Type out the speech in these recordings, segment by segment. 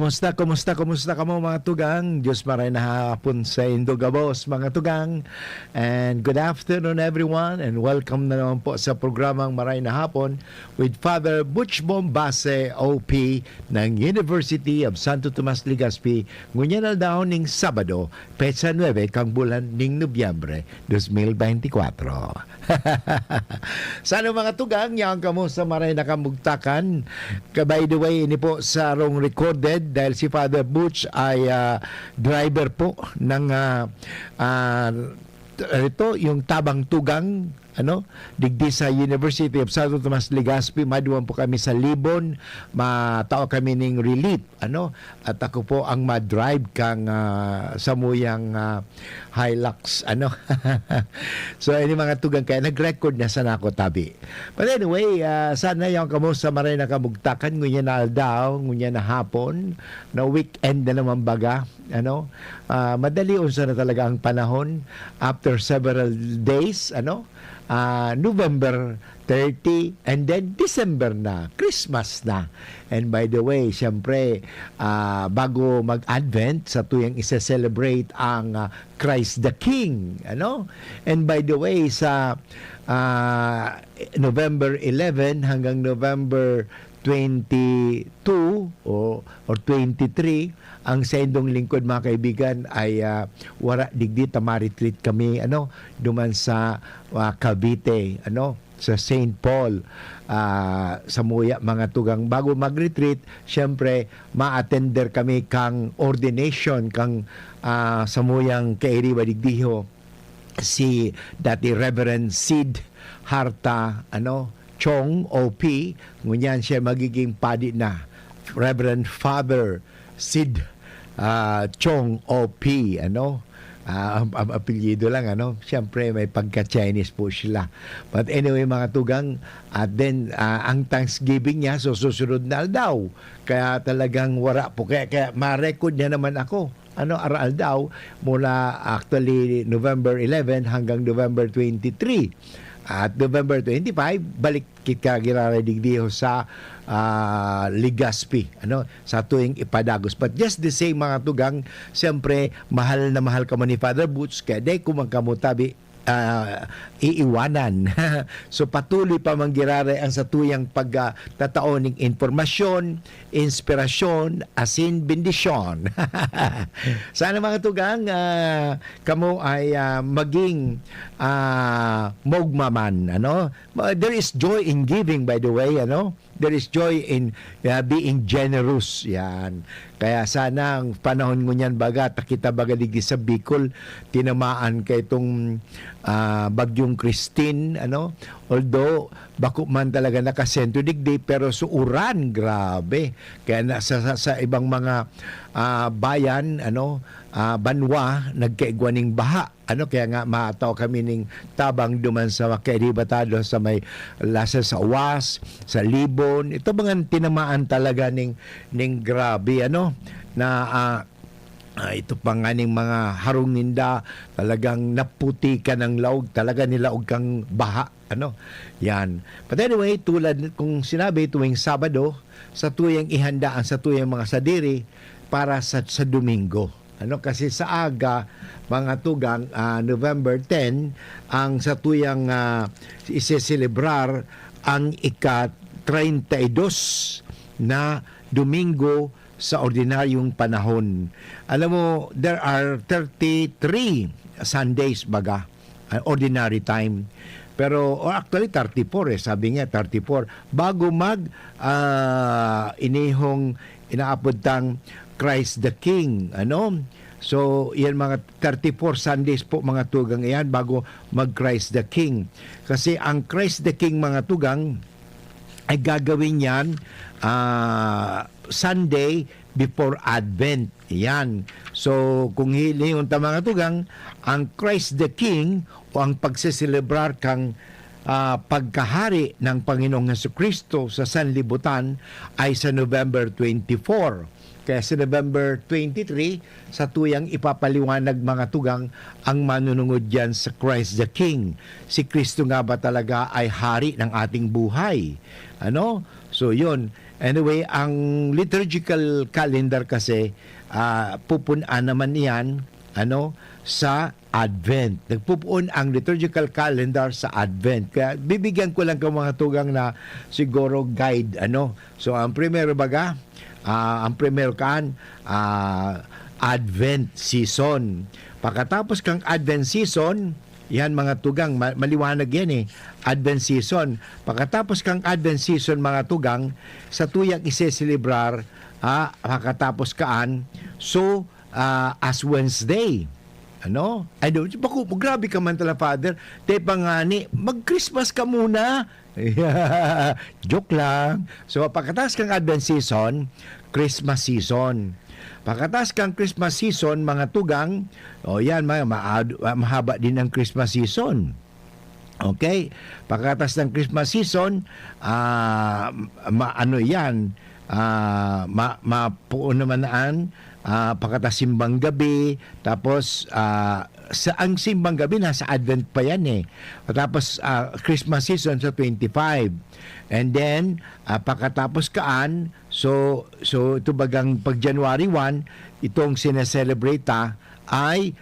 Kumusta ka mo mga tugang? Diyos maray na hapon sa Indogabos mga tugang. And good afternoon everyone and welcome na naman po sa programang Maray na Hapon with Father Butch Bombase, OP ng University of Santo Tomas Legazpi. Ngunyan na daw ning Sabado, Petsa 9 kang bulan ning Nobyembre 2024. Sana mga tugang, yang kamo sa Maray na Kamugtakan. By the way, ini po sa rong recorded dahil si Father Butch ay driver po ng ito yung Tabang Tugang digdi sa University of Santo Tomas Legazpi. Maduwan po kami sa Libon, matao kami ning relief at ako po ang ma-drive kang samuyang Hilux so ini mga tugang kaya nag-record na sana ako tabi. But anyway, sana yung kamo sa Maray na Kamugtakan, ngunya na aldaw, ngunya na hapon, na weekend na naman baga, madali unsa na talaga ang panahon after several days, November 30 and then December na, Christmas na. And by the way, siyempre, bago mag-Advent, sa tuyang isa-celebrate ang Christ the King. And by the way, sa November 11 hanggang November 22 or 23, ang sa indong lingkod mga kaibigan ay wara digdi tamaritreat kami duman sa Cavite sa St. Paul sa Muya mga tugang. Bago mag-retreat, syempre ma-attender kami kang ordination kang sa Muyang Kairiwa digdiho si dati Reverend Sid Harta Chong OP, ngunyan siya magiging padi na Reverend Father Sid Chong OP ang apelyido lang siyempre may pagka-Chinese po sila. But anyway mga tugang, at then ang Thanksgiving niya so susunod na daw, kaya talagang wala po kaya ma-record niya naman ako aral daw mula actually November 11 hanggang November 23. At November 25, balik kita giraradigdiho sa Legazpi, sa tuwing ipadagos. But just the same mga tugang, siyempre, mahal na mahal ka mo ni Father Butch, kaya day kumagkamutabi, iiwanan. So patuloy pa manggirare ang sa tuyang pagtataoning informasyon, inspirasyon, asin, bendisyon. Sana mga tugang, kamo ay maging mogmaman. There is joy in giving, by the way. There is joy in being generous. Yan. Kaya sana ang panahon mo niyan baga, takita baga digdi sa Bicol, tinamaan kay itong bagyong Christine, although bako man talaga nakasentro digdi, pero suuran, grabe. Kaya sa ibang mga bayan, banwa, nagkaigwaning baha. Kaya nga mataw kami ning tabang duman sa Kairibatado sa may lasa sa Uwas, sa Libon. Ito mga tinamaan talaga ning grabe, ito pa nga ning mga harunginda, talagang naputi ka ng laog, talaga nilaog kang baha. Yan. But anyway, tulad kung sinabi tuwing Sabado, sa tuyang ihandaan sa tuyang mga sadiri para sa Domingo. Kasi sa aga, mga tugang, November 10, ang sa tuyang isi-celebrar ang ika-32 na Domingo sa ordinaryong panahon. Alam mo, there are 33 Sundays baga, ordinary time. Pero actually 34 sabi niya 34 bago mag inihong inaapod tang Christ the King, So, yan mga 34 Sundays po mga tugang yan bago mag Christ the King. Kasi ang Christ the King mga tugang ay gagawin yan Sunday before Advent. Yan. So, kung hilingon ta mga tugang, ang Christ the King o ang pagsiselebrar kang pagkahari ng Panginoong Jesucristo sa sanlibutan ay sa November 24. Kaya sa November 23, sa tuyang ipapaliwanag mga tugang ang manunungod diyan sa Christ the King. Si Kristo nga ba talaga ay hari ng ating buhay? So yun, Anyway, ang liturgical calendar kasi, pupunan naman yan, sa Advent. Nagpupuon ang liturgical calendar sa Advent. Kaya bibigyan ko lang ng mga tugang na siguro guide, So, ang primero baga, ang primero Advent season. Pagkatapos kang Advent season, yan mga tugang, maliwanag yan Advent season. Pagkatapos kang Advent season mga tugang, sa tuyang iseselebrar, pagkatapos so, as Wednesday. Ay, grabe ka man tala, Father. Te pangani, mag-Christmas ka muna. Joke lang. So, pagkatapos kang Advent season, Christmas season. Pagkatapos kang Christmas season, mga tugang, yan, mahaba din ang Christmas season. Okay? Pagkatapos ng Christmas season, mapuon naman pagkatapos simbang gabi, tapos sa ang simbang gabi nasa Advent pa yan tapos Christmas season sa 25, and then pagkatapos so ito bagang pag January 1, itong sineselebrate ay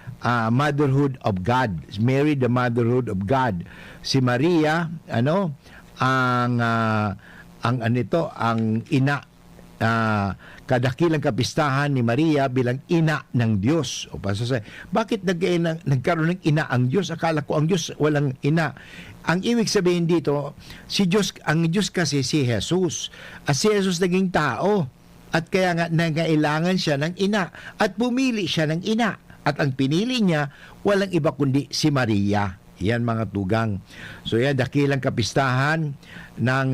Motherhood of God, Mary the Motherhood of God. Si Maria ang ina, kadakilang kapistahan ni Maria bilang ina ng Diyos. O pasasay, bakit nagkaroon ng ina ang Diyos? Akala ko ang Diyos walang ina. Ang ibig sabihin dito, ang Diyos kasi si Jesus. At si Jesus naging tao. At kaya nga nangailangan siya ng ina. At pumili siya ng ina. At ang pinili niya, walang iba kundi si Maria. Yan mga tugang. So yan, dakilang kapistahan ng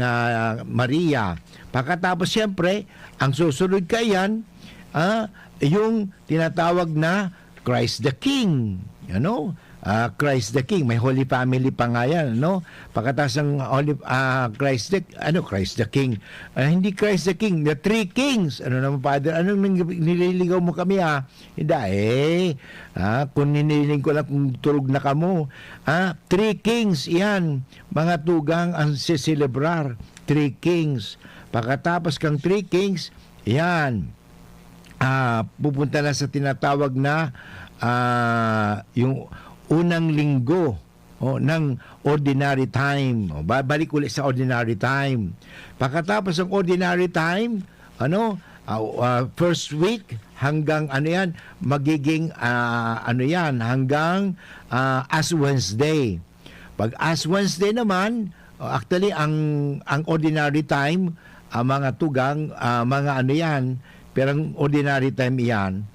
Maria. Pagkatapos siyempre, ang susunod kayan, yung tinatawag na Christ the King. Christ the King. May Holy Family pa nga yan, Pagkatapos ng Christ the King. Hindi Christ the King, the Three Kings. Naman, Father? Anong nililigaw mo kami, Hindi, kung niniling ko lang kung tulog na kamo. Three Kings, yan. Mga tugang ang siselebrar. Three Kings. Pagkatapos kang Three Kings, yan. Pupunta na sa tinatawag na yung unang linggo ng ordinary time. Babalik ulit sa ordinary time. Pagkatapos ng ordinary time, first week hanggang magiging hanggang Ash Wednesday. Pag Ash Wednesday naman, actually ang ordinary time, mga tugang, pero ang ordinary time iyan,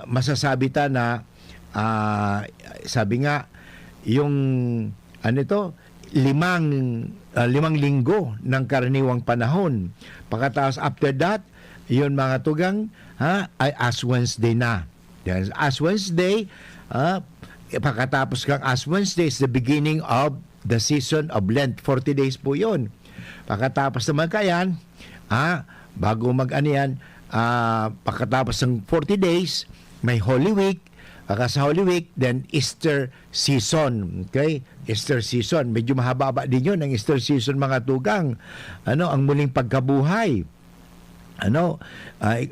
masasabi ta na sabi nga yung limang linggo ng karaniwang panahon. Pagkatapos after that, yun mga tugang, ay Ash Wednesday na. Then, Ash Wednesday, pagkatapos kang Ash Wednesday is the beginning of the season of Lent. 40 days po yun. Pagkatapos naman kayan, bago pagkatapos ng 40 days, may Holy Week. Sa Holy Week, then Easter season. Okay? Easter season. Medyo mahaba-haba din yun, ang Easter season, mga tugang. Ang muling pagkabuhay.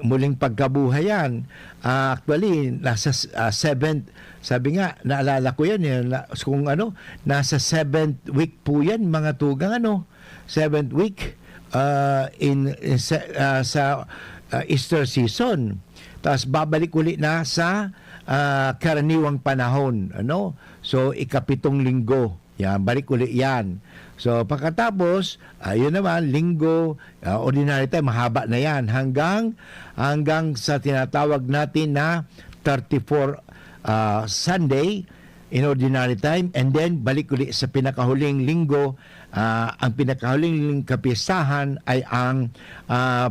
Muling pagkabuhay yan. Actually, nasa 7th, sabi nga, naalala ko yan, kung nasa 7th week po yan, mga tugang, 7th week sa Easter season. Tapos babalik ulit na sa karaniwang panahon. So, ikapitong linggo. Yan, balik ulit yan. So, pagkatapos, yun naman, linggo, ordinary time, mahaba na yan. Hanggang sa tinatawag natin na 34 Sunday in ordinary time, and then balik ulit sa pinakahuling linggo. Ang pinakahuling kapistahan ay ang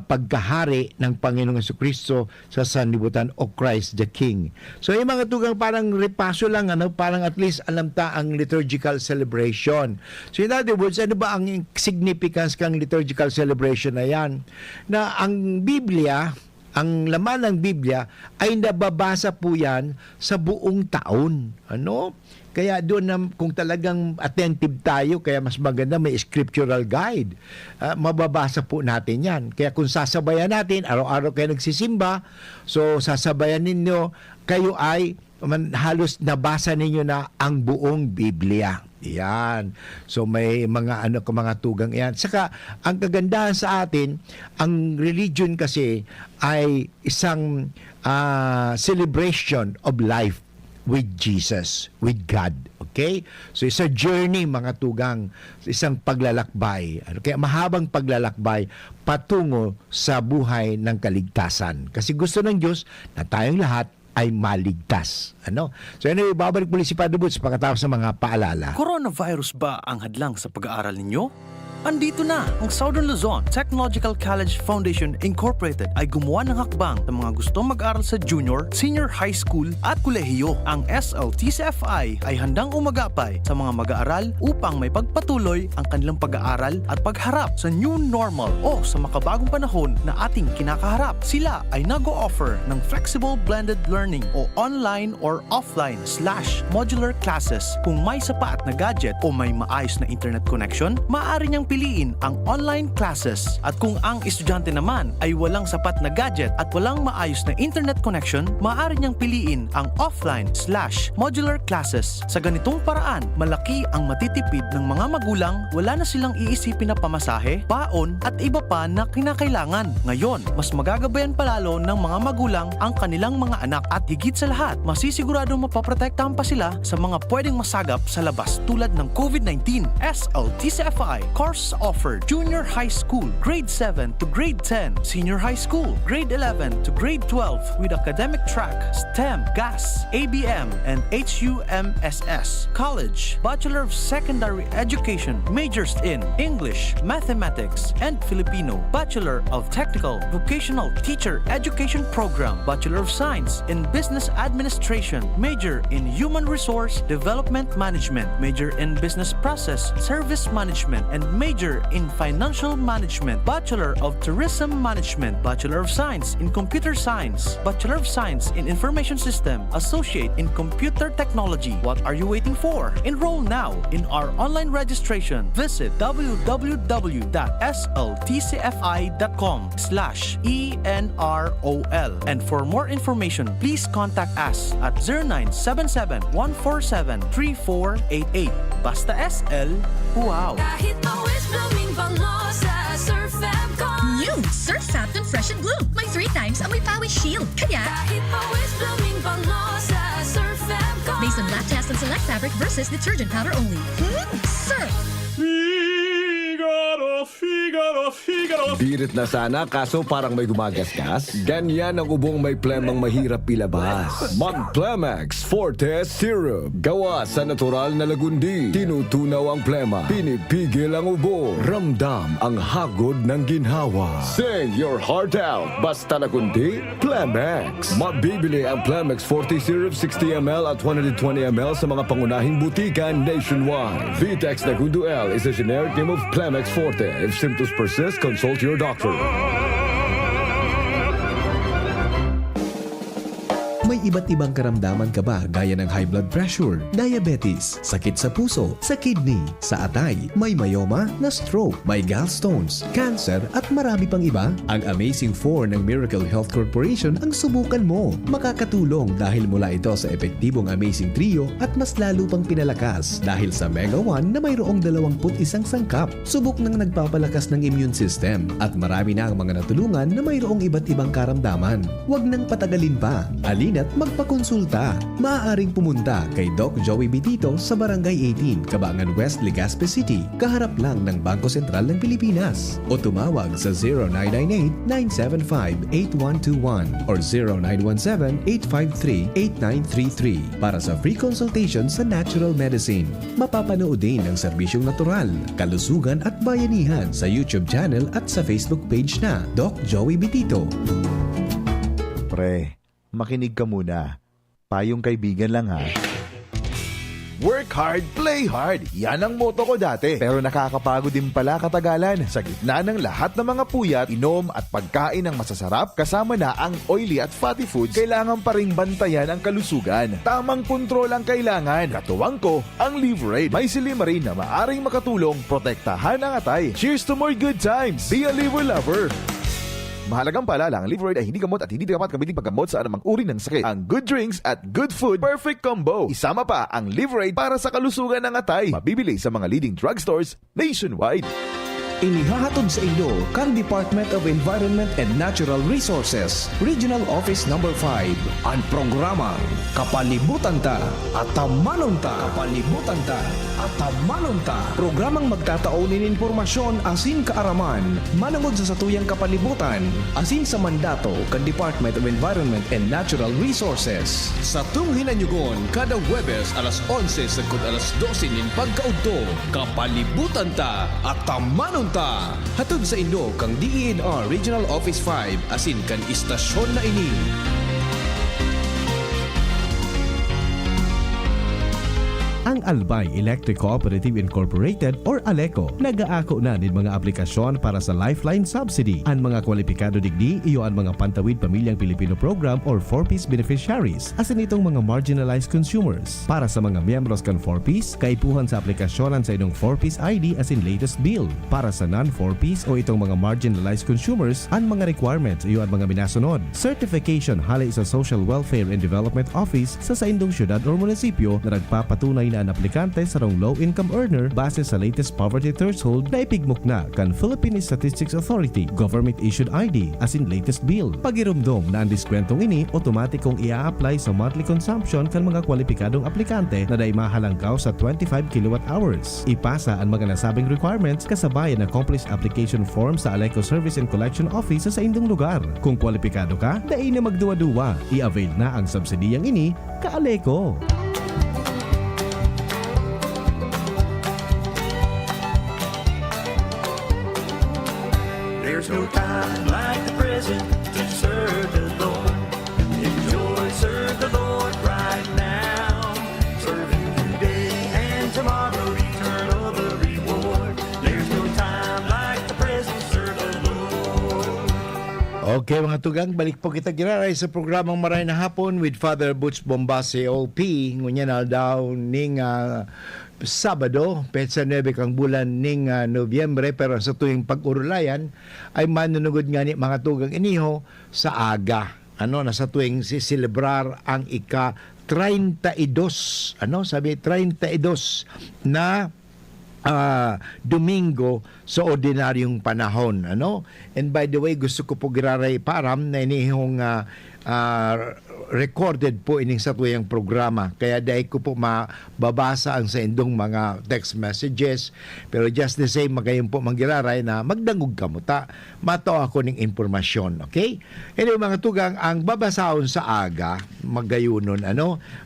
pagkahari ng Panginoong Jesucristo sa sanlibutan o Christ the King. So yung mga tugang parang repaso lang, parang at least alam ta ang liturgical celebration. So in other words, ano ba ang significance kang liturgical celebration na yan? Na ang Biblia ang laman ng Biblia ay nababasa po yan sa buong taon. Ano? Kaya doon na, kung talagang attentive tayo, kaya mas maganda may scriptural guide. Mababasa po natin yan. Kaya kung sasabayan natin, araw-araw kayo nagsisimba, so sasabayan ninyo, kayo ay halos nabasa ninyo na ang buong Biblia. Yan. So may mga mga tugang yan. Saka ang kagandahan sa atin, ang religion kasi ay isang celebration of life with Jesus, with God. Okay? So it's a journey, mga tugang, isang paglalakbay. Kaya mahabang paglalakbay patungo sa buhay ng kaligtasan. Kasi gusto ng Diyos na tayong lahat ay maligtas. Ano? So anyway, babalik muli si Padre Butz pagkatapos ng mga paalala. Coronavirus ba ang hadlang sa pag-aaral ninyo? Andito na ang Southern Luzon Technological College Foundation Incorporated ay gumawa ng hakbang sa mga gustong mag-aral sa junior, senior high school at kolehiyo. Ang SLTCFI ay handang umagapay sa mga mag-aaral upang may pagpatuloy ang kanilang pag-aaral at pagharap sa new normal o sa makabagong panahon na ating kinakaharap. Sila ay nag-o-offer ng flexible blended learning o online or offline/modular classes. Kung may sapat na gadget o may maayos na internet connection, maaari niyang piliin ang online classes. At kung ang estudyante naman ay walang sapat na gadget at walang maayos na internet connection, maaari niyang piliin ang offline/modular classes. Sa ganitong paraan, malaki ang matitipid ng mga magulang, wala na silang iisipin na pamasahe, baon at iba pa na kinakailangan. Ngayon, mas magagabayan palalo ng mga magulang ang kanilang mga anak at higit sa lahat, masisiguradong mapaprotektahan pa sila sa mga pwedeng masagap sa labas tulad ng COVID-19. SLTCFI course offered junior high school, grade 7 to grade 10, senior high school, grade 11 to grade 12 with academic track, STEM, GAS, ABM, and HUMSS. College, Bachelor of Secondary Education, majors in English, Mathematics, and Filipino. Bachelor of Technical Vocational Teacher Education Program, Bachelor of Science in Business Administration, major in Human Resource Development Management, major in Business Process Service Management, and major in Financial Management, Bachelor of Tourism Management, Bachelor of Science in Computer Science, Bachelor of Science in Information System, Associate in Computer Technology. What are you waiting for? Enroll now in our online registration. Visit www.sltcfi.com/enrol. And for more information, please contact us at 0977-147-3488. Basta SL, wow! Kahit always blooming bango sa Surf Fabcon. New Surf Fabcon Fresh and Bloom. May 3 times amoy pawis shield. Kaya, Kahit always blooming bango sa Surf Fabcon. based on lab test and select fabric versus detergent powder only. Surf! Birit na sana kaso parang may gumagasgas. Ganyan ang ubong may plemang mahirap ilabas. Mag-Plemex Forte Syrup. Gawa sa natural na lagundi. Tinutunaw ang plema. Pinipigil ang ubo. Ramdam ang hagod ng ginhawa. Sing your heart out. Basta na kundi, Plemex. Mabibili ang Plemex Forte Syrup 60ml at 120ml sa mga pangunahing butika nationwide. Vitex Nagundo L is a generic name of Plemex Forte. If symptoms persist, consult your doctor. May iba't ibang karamdaman ka ba gaya ng high blood pressure, diabetes, sakit sa puso, sa kidney, sa atay, may myoma, na stroke, may gallstones, cancer at marami pang iba? Ang Amazing 4 ng Miracle Health Corporation ang subukan mo. Makakatulong dahil mula ito sa epektibong Amazing Trio at mas lalo pang pinalakas dahil sa Mega 1 na mayroong 21 sangkap. Subok ng nagpapalakas ng immune system at marami na ang mga natulungan na mayroong iba't ibang karamdaman. Huwag nang patagalin pa. Alina't magpakonsulta. Maaaring pumunta kay Doc Joey Bitito sa Barangay 18, Cabangan West, Legazpi City, kaharap lang ng Bangko Sentral ng Pilipinas. O tumawag sa 0998-975-8121 or 0917-853-8933 para sa free consultation sa natural medicine. Mapapanood din ang serbisyong natural, kalusugan at bayanihan sa YouTube channel at sa Facebook page na Doc Joey Bitito. Pre, makinig ka muna. Payong kaibigan lang ha. Work hard, play hard. Yan ang motto ko dati. Pero nakakapagod din pala katagalan. Sa gitna ng lahat ng mga puyat, inom at pagkain ng masasarap kasama na ang oily at fatty foods, kailangan pa ring bantayan ang kalusugan. Tamang kontrol ang kailangan. Katuwang ko, ang Liverade. May Silimarin na maaring makatulong protektahan ang atay. Cheers to more good times. Be a liver lover. Mahalagang paalala, ang Liverade ay hindi gamot at hindi dapat gamitin paggamot sa anumang uri ng sakit. Ang good drinks at good food, perfect combo. Isama pa ang Liverade para sa kalusugan ng atay. Mabibili sa mga leading drugstores nationwide. Inihahatod sa inyo kang Department of Environment and Natural Resources, Regional Office No. 5, ang programang Kapalibutan Ta at Tamanon Ta. Kapalibutan Ta at Tamanon Ta. Programang magtataunin informasyon asin kaaraman, manungod sa satuyang kapalibutan, asin sa mandato kang Department of Environment and Natural Resources. Sa tunghinanyugon, kada Huwebes alas 11 sagkod alas 12 nin pagkaudto, Kapalibutan Ta at Tamanon Ta. Hatod sa Indo kang DENR Regional Office 5 asin kan istasyon na ini. Ang Albay Electric Cooperative Incorporated or ALECO nagaako na din mga aplikasyon para sa Lifeline Subsidy. Ang mga kwalipikado digdi iyo ang mga Pantawid Pamilyang Pilipino Program or 4-piece beneficiaries asin itong mga marginalized consumers. Para sa mga miyembros kan 4-piece, kaipuhan sa aplikasyonan sa inong 4-piece ID asin latest bill. Para sa non-4-piece o itong mga marginalized consumers, ang mga requirements iyo ang mga minasunod. Certification halay sa Social Welfare and Development Office sa indong syudad o munisipyo na nagpapatunay na ang aplikante sa rong low-income earner base sa latest poverty threshold na ipigmok na kan Philippine Statistics Authority government-issued ID asin latest bill. Pagirumdom na ang diskwentong ini otomatikong ia-apply sa monthly consumption kan mga kwalipikadong aplikante na day mahalangkaw sa 25 kilowatt hours. Ipasa ang mga nasabing requirements kasabayan ng accomplished application form sa ALECO Service and Collection Office sa indong lugar. Kung kwalipikado ka, dai na magduwa-duwa. I-avail na ang subsidiyang ini ka ALECO. There's no time like the present to serve the Lord. Enjoy, serve the Lord right now. Serve Him today and tomorrow, eternal the reward. There's no time like the present, serve the Lord. Okay mga tugang, balik po kita giraray sa programang Maray na Hapon with Father Butch Bombase OP. Ngunya na daw ning Sabado, petsa 9 kang bulan ning Nobyembre, pero sa tuwing pag-urulayan ay manunugod nga ni mga tugang iniho sa aga. Sa tuwing sisilebrar ang ika-32, sabi 32 na Domingo sa ordinaryong panahon. And by the way, gusto ko po giraray param na inihong recorded po ining sa tuyang programa. Kaya dahil ko po mababasa ang sa indong mga text messages. Pero just the same, magayon po manggiraray na magdangog kamuta. Mato ako ning impormasyon. Okay? Anyway mga tugang, ang babasahon sa aga, magayunon,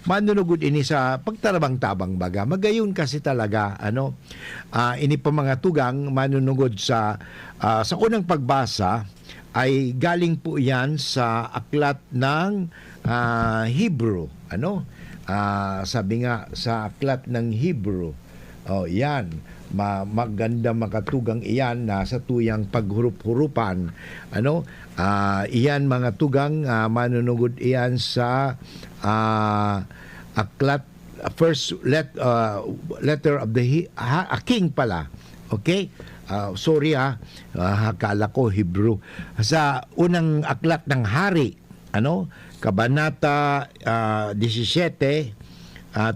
manunugod ini sa pagtarabang-tabang baga. Magayon kasi talaga, ini pa mga tugang, manunugod sa unang pagbasa, ay galing po yan sa aklat ng Hebrew. Sabi nga sa aklat ng Hebrew. Yan. Maganda makatugang iyan na sa tuyang paghurup-hurupan. Iyan mga tugang, manunugod iyan sa aklat, first letter of the King pala. Okay? Sorry akala ko Hebrew. Sa unang aklat ng Hari, Kabanata 17,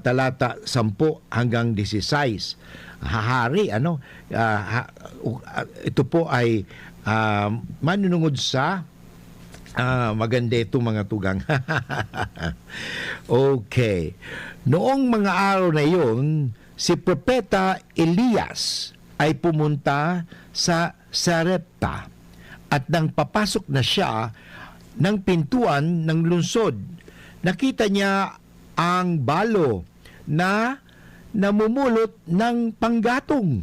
talata 10 hanggang 16. Hari, ito po ay manunungod sa maganda ito mga tugang. Okay. Noong mga araw na iyon, si Propeta Elias ay pumunta sa Sarepta at nang papasok na siya ng pintuan ng lungsod, nakita niya ang balo na namumulot ng panggatong.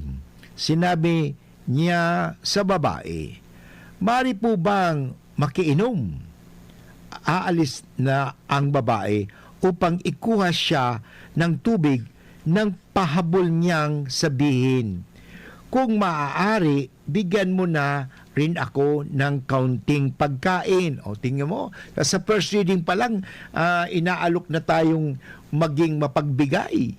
Sinabi niya sa babae, "Mari po bang makiinom?" Aalis na ang babae upang ikuha siya ng tubig ng pahabol niyang sabihin, kung maaari, bigyan mo na rin ako ng kaunting pagkain. O tingnan mo, sa first reading pa lang, inaalok na tayong maging mapagbigay.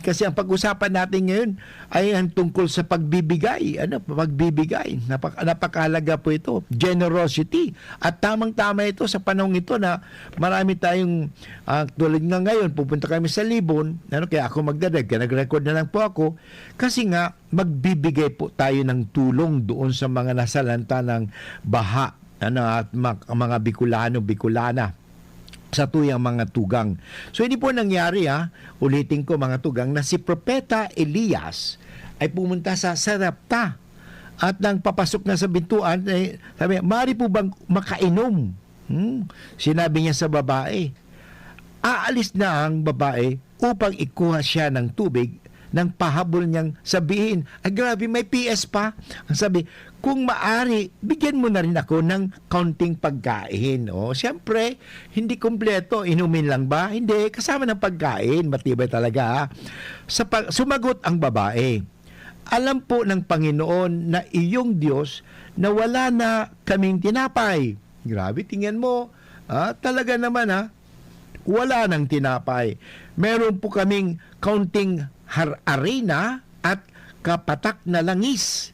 Kasi ang pag-usapan natin ngayon ay ang tungkol sa pagbibigay. Pagbibigay. Napakahalaga po ito. Generosity. At tamang-tama ito sa panahon ito na marami tayong, tulad nga ngayon, pupunta kami sa Libon, kaya ako nag-record na lang po ako, kasi nga, magbibigay po tayo ng tulong doon sa mga nasalanta ng baha, at mga Bicolana sa tuyang mga tugang. So hindi po nangyari, ulitin ko mga tugang, na si Propeta Elias ay pumunta sa Sarepta at nang papasok na sa bintuan, sabi, mari po bang makainom? Sinabi niya sa babae. Aalis na ang babae upang ikuha siya ng tubig nang pahabol niyang sabihin, grabe, may PS pa. Ang sabi, kung maari, bigyan mo na rin ako ng kaunting pagkain. Siyempre, hindi kompleto. Inumin lang ba? Hindi. Kasama ng pagkain. Matibay talaga. Sumagot ang babae. Alam po ng Panginoon na iyong Diyos na wala na kaming tinapay. Grabe, tingnan mo. Talaga naman, wala nang tinapay. Meron po kaming kaunting harina at kapatak na langis.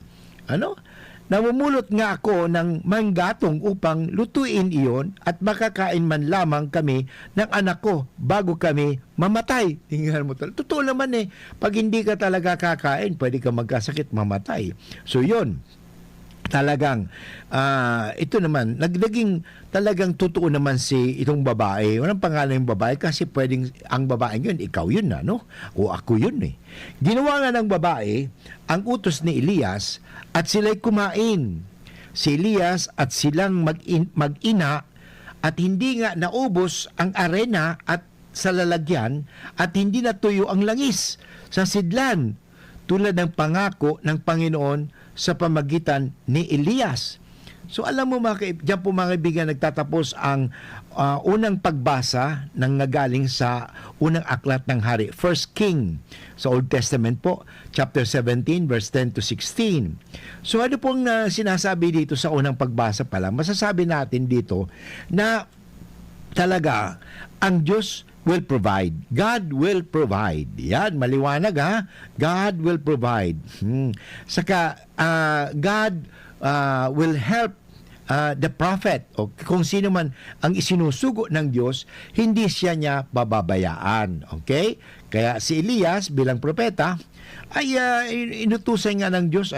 Namumulot nga ako ng manggatong upang lutuin iyon at makakain man lamang kami ng anak ko bago kami mamatay. Tingnan mo talaga. Totoo naman pag hindi ka talaga kakain, pwede ka magkasakit, mamatay. So yun, talagang ito naman, naging talagang totoo naman si itong babae. Walang pangalan yung babae kasi pwedeng ang babae yun, ikaw yun o ako yun Ginawa nga ng babae ang utos ni Elias at sila'y kumain. Si Elias at silang mag-ina at hindi nga naubos ang arena at sa lalagyan at hindi natuyo ang langis sa sidlan tulad ng pangako ng Panginoon sa pamagitan ni Elias. So alam mo diyan po mga kaibigan, nagtatapos ang unang pagbasa ng nagaling sa unang aklat ng hari, First King, sa Old Testament po, chapter 17, verse 10 to 16. So ano pong sinasabi dito sa unang pagbasa pa lang? Masasabi natin dito na talaga ang Diyos will provide. God will provide. Yan, maliwanag God will provide. Saka, God will help the prophet. O kung sino man ang isinusugo ng Diyos, hindi niya bababayaan. Okay? Kaya si Elias bilang propeta ay inutusan nga ng Diyos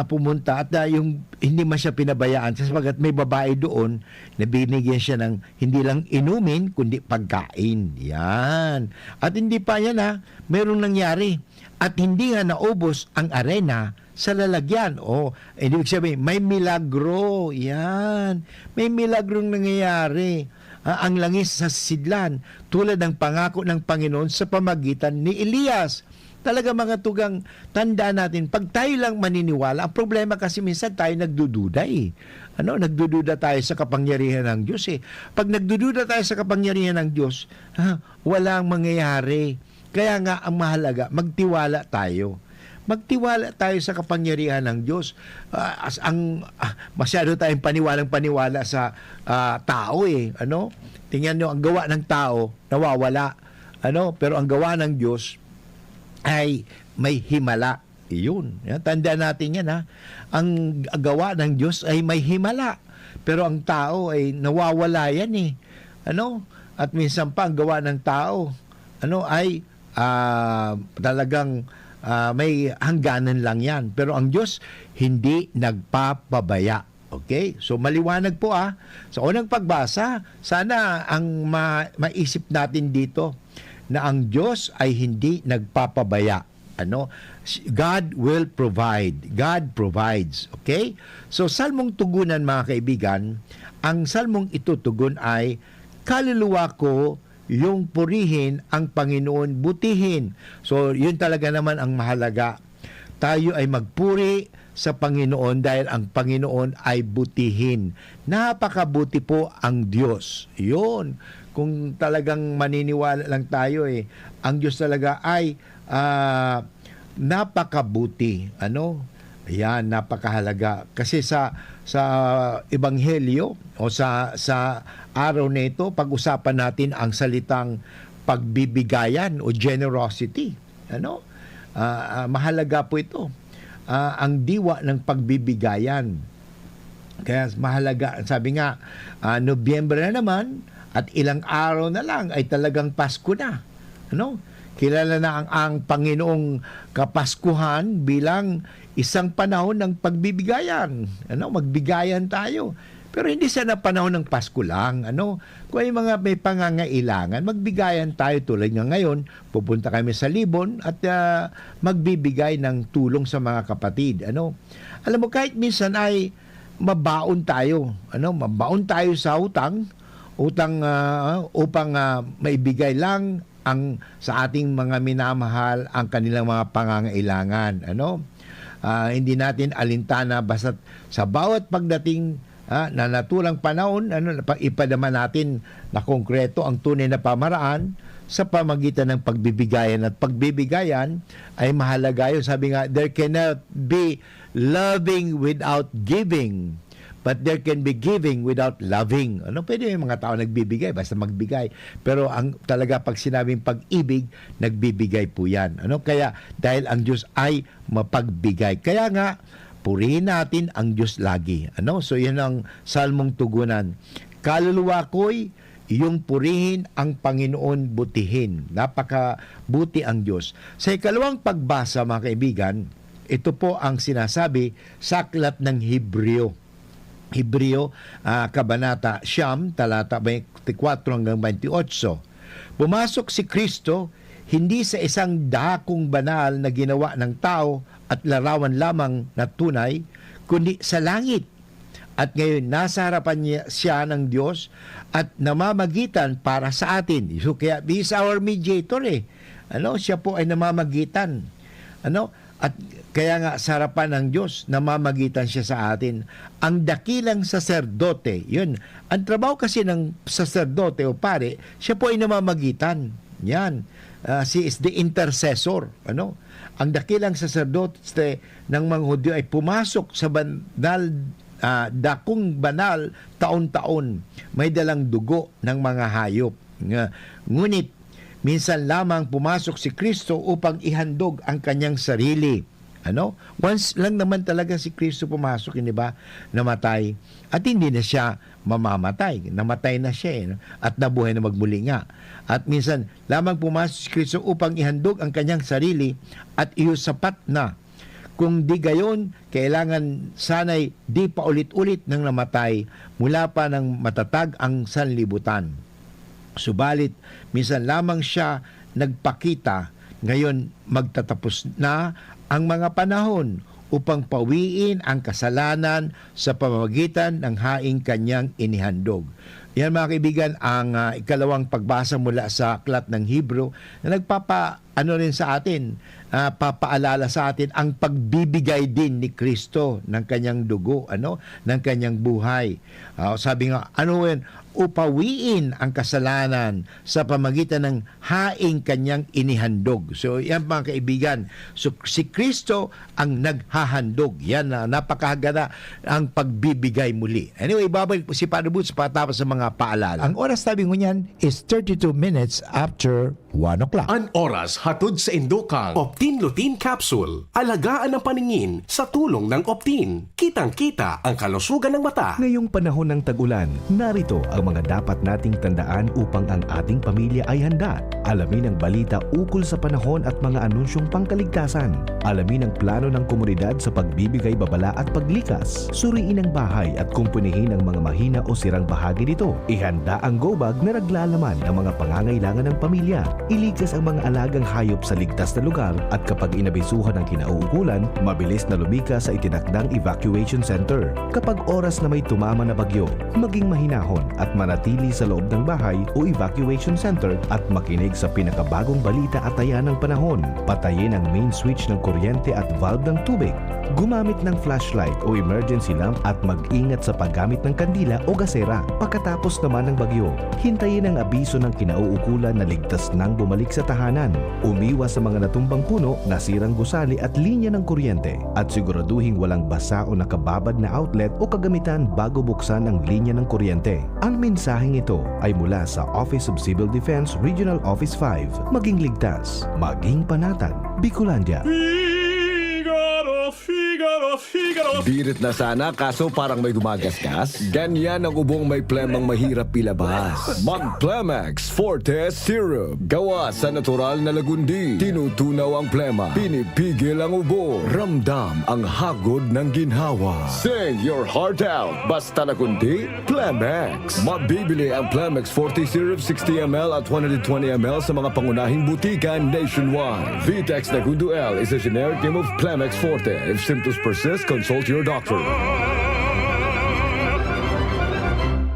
pumunta at yung hindi man siya pinabayaan sapagat may babae doon na binigyan siya ng hindi lang inumin kundi pagkain. Yan. At hindi pa yan merong nangyari at hindi nga naubos ang arena sa lalagyan. Ibig sabihin, may milagro. Yan. May milagrong nangyayari. Ang langis sa sidlan tulad ng pangako ng Panginoon sa pamagitan ni Elias. Talaga mga tugang, tanda natin, pag tayo lang maniniwala, ang problema kasi minsan tayo nagdududa Nagdududa tayo sa kapangyarihan ng Diyos Pag nagdududa tayo sa kapangyarihan ng Diyos, walang mangyayari. Kaya nga ang mahalaga, magtiwala tayo. Magtiwala tayo sa kapangyarihan ng Diyos. Masyado tayong paniwalang-paniwala sa tao Tingnan nyo, ang gawa ng tao, nawawala. Pero ang gawa ng Diyos ay may himala. Iyon. Tandaan natin yan Ang gawa ng Diyos ay may himala. Pero ang tao ay nawawala yan At minsan pa ang gawa ng tao ay talagang may hangganan lang yan. Pero ang Diyos hindi nagpapabaya. Okay? So maliwanag po Sa unang pagbasa, sana ang maisip natin dito na ang Diyos ay hindi nagpapabaya. God will provide. God provides. Okay? So salmong tugunan mga kaibigan, ang salmong itutugon ay, kaluluwa ko yung purihin ang Panginoon, butihin. So yun talaga naman ang mahalaga. Tayo ay magpuri sa Panginoon dahil ang Panginoon ay butihin. Napakabuti po ang Diyos. Yun. kung talagang maniniwala lang tayo ang Diyos talaga ay napakabuti. Ayan, napakahalaga. Kasi sa ebanghelyo o sa araw na ito, pag-usapan natin ang salitang pagbibigayan o generosity. Mahalaga po ito. Ang diwa ng pagbibigayan. Kaya mahalaga, sabi nga, Nobyembre na naman at ilang araw na lang ay talagang Pasko na. Kilala na ang Panginoong Kapaskuhan bilang isang panahon ng pagbibigayan. Magbigayan tayo. Pero hindi sana panahon ng Pasko lang. Kung may pangangailangan, magbigayan tayo tulad nga ngayon. Pupunta kami sa Libon at magbibigay ng tulong sa mga kapatid. Alam mo, kahit minsan ay mabaon tayo. Mabaon tayo sa utang upang maibigay lang sa ating mga minamahal ang kanilang mga pangangailangan. Hindi natin alintana basta sa bawat pagdating na naturang panahon, ipadama natin na konkreto ang tunay na pamaraan sa pamagitan ng pagbibigayan. At pagbibigayan ay mahalaga yun. Sabi nga, there cannot be loving without giving, but there can be giving without loving. Pwede yung mga tao nagbibigay, basta magbigay. Pero talaga pag sinabing pag-ibig, nagbibigay po yan. Kaya dahil ang Diyos ay mapagbigay. Kaya nga, purihin natin ang Diyos lagi. So yan ang salmong tugunan. Kaluluwa ko'y iyong purihin ang Panginoon butihin. Napakabuti ang Diyos. Sa ikalawang pagbasa, mga kaibigan, ito po ang sinasabi sa aklat ng Hebreo. Kabanata Siyam, talata 24 hanggang 28. Pumasok si Kristo hindi sa isang dakong banal na ginawa ng tao at larawan lamang na tunay, kundi sa langit. At ngayon, nasa harapan siya ng Diyos at namamagitan para sa atin. So, kaya, he is our mediator Siya po ay namamagitan. At kaya nga, sa harapan ng Diyos, namamagitan siya sa atin. Ang dakilang saserdote, yun. Ang trabaho kasi ng saserdote o pare, siya po ay namamagitan. Yan. She is the intercessor. Ang dakilang saserdote ng mga Hudyo ay pumasok sa banal, dakong banal taon-taon. May dalang dugo ng mga hayop. Ngunit, minsan lamang pumasok si Kristo upang ihandog ang kanyang sarili. Once lang naman talaga si Kristo pumasok, hindi ba? Namatay. At hindi na siya mamamatay. Namatay na siya at nabuhay na magmuli nga. At minsan lamang pumasok si Kristo upang ihandog ang kanyang sarili at iyo sapat na. Kung di gayon, kailangan sana'y di pa ulit-ulit nang namatay mula pa ng matatag ang sanlibutan. Subalit, minsan lamang siya nagpakita. Ngayon, magtatapos na ang mga panahon upang pawiin ang kasalanan sa pamamagitan ng haing kanyang inihandog. Yan mga kaibigan, ang ikalawang pagbasa mula sa aklat ng Hebrew na rin sa atin, papaalala sa atin ang pagbibigay din ni Kristo ng kanyang dugo, ng kanyang buhay. Sabi nga, yan? Upawiin ang kasalanan sa pamagitan ng haing kanyang inihandog. So, yan mga kaibigan. So, si Kristo ang naghahandog. Yan na napakahalaga ang pagbibigay muli. Anyway, babalik po si Padre Boots patapos sa mga paalala. Ang oras sabi ko niyan is 32 minutes after 1 o'clock. An oras hatod sa Indokang Optin Lutein Capsule. Alagaan ang paningin sa tulong ng Optin. Kitang-kita ang kalusugan ng mata. Ngayong panahon ng tag-ulan, narito ang mga dapat nating tandaan upang ang ating pamilya ay handa. Alamin ang balita ukol sa panahon at mga anunsyong pangkaligtasan. Alamin ang plano ng komunidad sa pagbibigay babala at paglikas. Suriin ang bahay at kumpunihin ang mga mahina o sirang bahagi nito. Ihanda ang go bag na naglalaman ng mga pangangailangan ng pamilya. Iligtas ang mga alagang hayop sa ligtas na lugar at kapag inabisuhan ng kinauukulan, mabilis na lumika sa itinakdang evacuation center. Kapag oras na may tumama na bagyo, maging mahinahon at manatili sa loob ng bahay o evacuation center at makinig sa pinakabagong balita at taya ng panahon. Patayin ang main switch ng kuryente at valve ng tubig. Gumamit ng flashlight o emergency lamp at mag-ingat sa paggamit ng kandila o gasera. Pagkatapos naman ng bagyo, hintayin ang abiso ng kinauukulan na ligtas nang bumalik sa tahanan. Umiwas sa mga natumbang puno, nasirang gusali at linya ng kuryente. At siguraduhing walang basa o nakababad na outlet o kagamitan bago buksan ang linya ng kuryente. Ang mensaheng ito ay mula sa Office of Civil Defense Regional Office 5. Maging ligtas, maging panatag, Bicolandia. Birit na sana kaso parang may gumagasgas. Ganyan ang ubong may plemang mahirap ilabas. Mag-Plemex Forte Syrup. Gawa sa natural na lagundi. Tinutunaw ang plema. Pinipigil ang ubo. Ramdam ang hagod ng ginhawa. Sing your heart out. Basta lagundi, Plemex. Mabibili ang Plemex Forte Syrup 60ml at 120ml sa mga pangunahing butika nationwide. Vitex Nagundo L is a generic name of Plemex Forte. If symptoms persist, consult your doctor.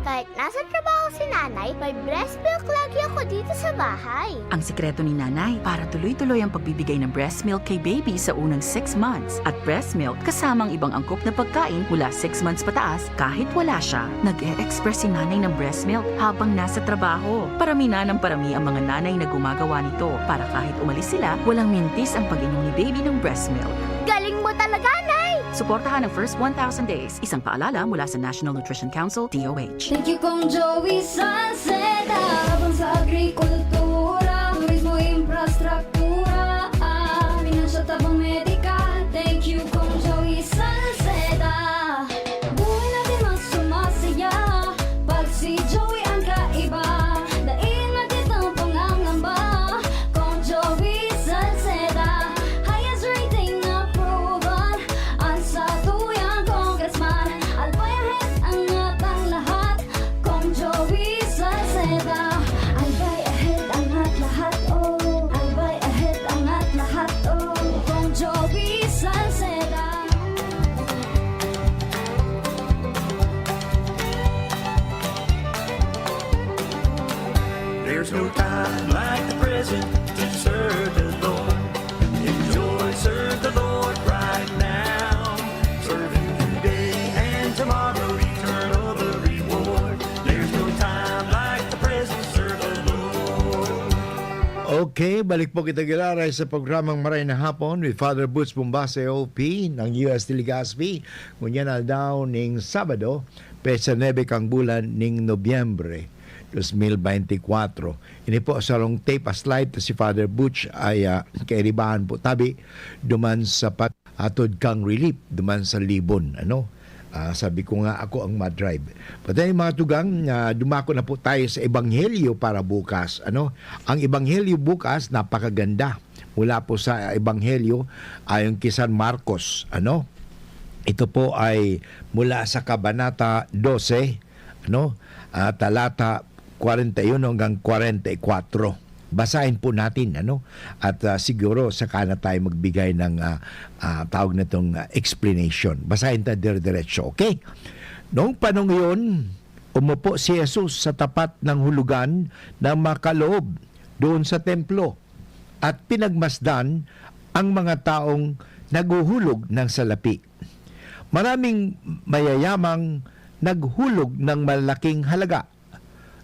Kahit nasa trabaho si nanay, may breast milk lagi ako dito sa bahay. Ang sikreto ni nanay para tuloy-tuloy ang pagbibigay ng breast milk kay baby sa unang 6 months at breast milk kasamang ibang angkop na pagkain mula 6 months pataas kahit wala siya. Nag-e-express si nanay ng breast milk habang nasa trabaho. Parami na ng parami ang mga nanay na gumagawa nito para kahit umalis sila, walang mintis ang pag-inom ni baby ng breast milk. Galing mo talaga, Nay! Suportahan ang first 1,000 days. Isang paalala mula sa National Nutrition Council, DOH. Thank you Kong Joey Salceda. Habang sa agrikultura, turismo, infrastruktura, finansya, tabang medikal. Thank you Kong Joey Salceda. Buhay natin mas sumasaya pag si Joey ang kaiba. Daig natin ang pangangamba. Kong Joey Salceda, highest rating approval. Ang sa tuyang congressman, albayahit ang atang lahat. Kong Joey Salceda, albay ahead ang at lahat, oh. Albay ahead ang at lahat, oh. Kong Joey Salceda. There's no time like the present to serve the Lord. Enjoy, serve the Lord right now. Serve Him today and tomorrow, eternal the reward. There's no time like the present, serve the Lord. Okay, balik po kita gilaray sa programang Maray na Hapon with Father Butch Bombase OP ng UST Legazpi. Ngunyan na daw ning Sabado, pesa 9 kang bulan ning Nobyembre 2024. Ini po sa long tape a slide si Father Butch ay kairibahan po tabi duman sa pag-atod kang relief duman sa Libon. Sabi ko nga ako ang madrive. Patay mga tugang, dumako na po tayo sa Ebanghelyo para bukas. Ang Ebanghelyo bukas napakaganda. Mula po sa Ebanghelyo ayon kay San Marcos. Ito po ay mula sa Kabanata 12, talata 41 hanggang 44. Basahin po natin, at siguro saka na tayo magbigay ng tawag na itong explanation. Basahin tayo dire-diretso, okay? Noong panong yun, umupo si Jesus sa tapat ng hulugan ng makaloob doon sa templo at pinagmasdan ang mga taong naguhulog ng salapi. Maraming mayayamang naghulog ng malaking halaga.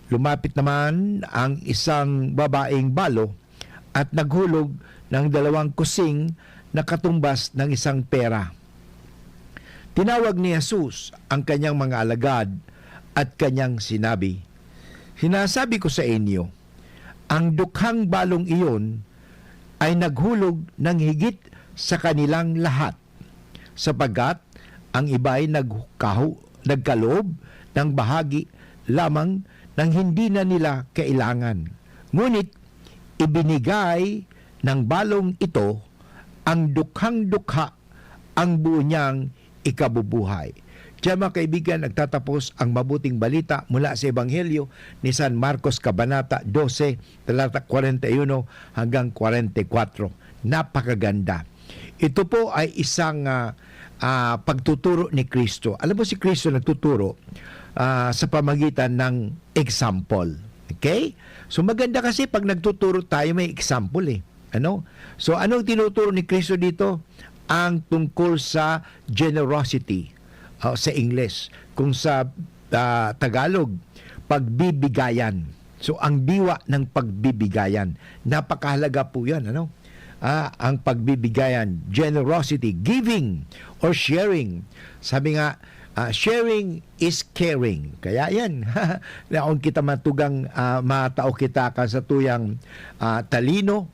Lumapit naman ang isang babaeng balo at naghulog ng 2 kusing na katumbas ng isang pera. Tinawag ni Jesus ang kanyang mga alagad at kanyang sinabi, "Sinasabi ko sa inyo, ang dukhang balong iyon ay naghulog ng higit sa kanilang lahat, sapagkat ang iba'y nagkaloob ng bahagi lamang nang hindi na nila kailangan. Ngunit ibinigay ng balong ito ang dukhang-dukha ang buo niyang ikabubuhay." Diyan mga kaibigan, nagtatapos ang mabuting balita mula sa Ebanghelyo ni San Marcos Kabanata 12, talata 41 hanggang 44. Napakaganda. Ito po ay isang pagtuturo ni Kristo. Alam mo si Kristo nagtuturo sa pamagitan ng example. Okay? So maganda kasi pag nagtuturo tayo may example eh. Ano? So anong tinuturo ni Kristo dito? Ang tungkol sa generosity sa English. Kung sa Tagalog, pagbibigayan. So ang diwa ng pagbibigayan. Napakahalaga po 'yan, ano? Ang pagbibigayan, generosity, giving or sharing. Sabi nga, sharing is caring. Kaya yan, kung kita matugang matao kita ka sa tuyang talino,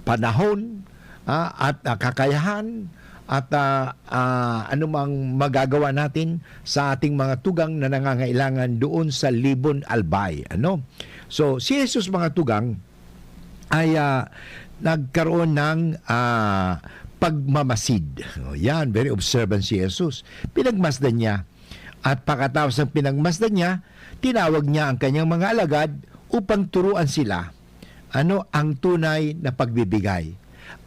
panahon, at kakayahan, at anumang magagawa natin sa ating mga tugang na nangangailangan doon sa libon albay. Ano? So, si Jesus mga tugang ay nagkaroon ng pagmamasid. Yan, very observant si Jesus. Pinagmasdan niya. At pagkatapos ng pinagmasdan niya, tinawag niya ang kanyang mga alagad upang turuan sila ano ang tunay na pagbibigay.